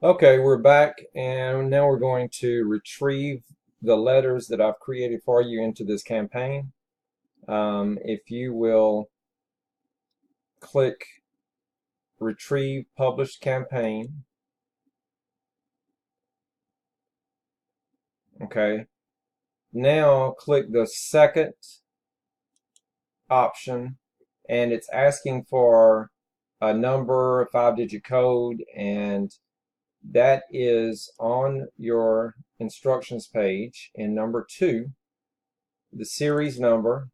Okay, we're back, and now we're going to retrieve the letters that I've created for you into this campaign. If you will click Retrieve Published Campaign, okay, now click the second option, and it's asking for a number, a 5-digit code, and that is on your instructions page in number 2, the series number.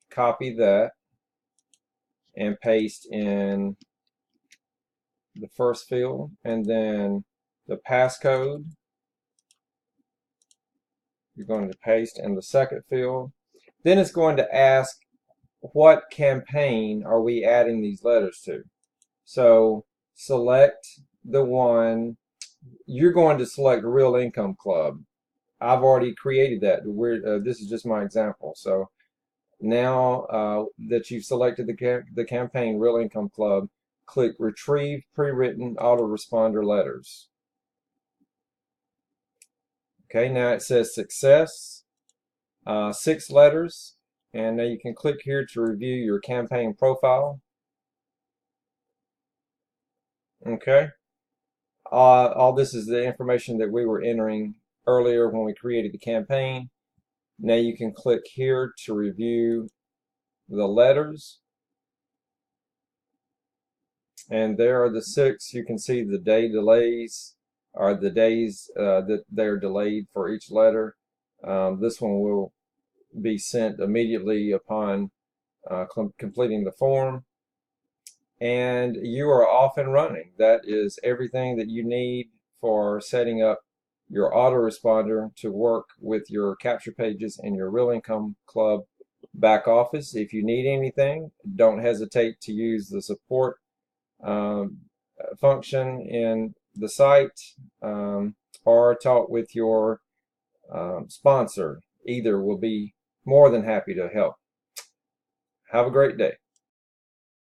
Copy that and paste in the first field, and then the passcode you're going to paste in the second field. Then it's going to ask what campaign are we adding these letters to. So select the one you're going to select. Real Income Club. I've already created that. This is just my example. So now that you've selected the campaign Real Income Club, click Retrieve Pre-written Autoresponder Letters. Okay, now it says Success, 6 letters, and now you can click here to review your campaign profile. Okay, all this is the information that we were entering earlier when we created the campaign. Now you can click here to review the letters. And there are the 6. You can see the day delays are the days that they're delayed for each letter. This one will be sent immediately upon completing the form. And you are off and running. That is everything that you need for setting up your autoresponder to work with your capture pages and your Real Income Club back office. If you need anything, don't hesitate to use the support function in the site, or talk with your sponsor. Either will be more than happy to help. Have a great day.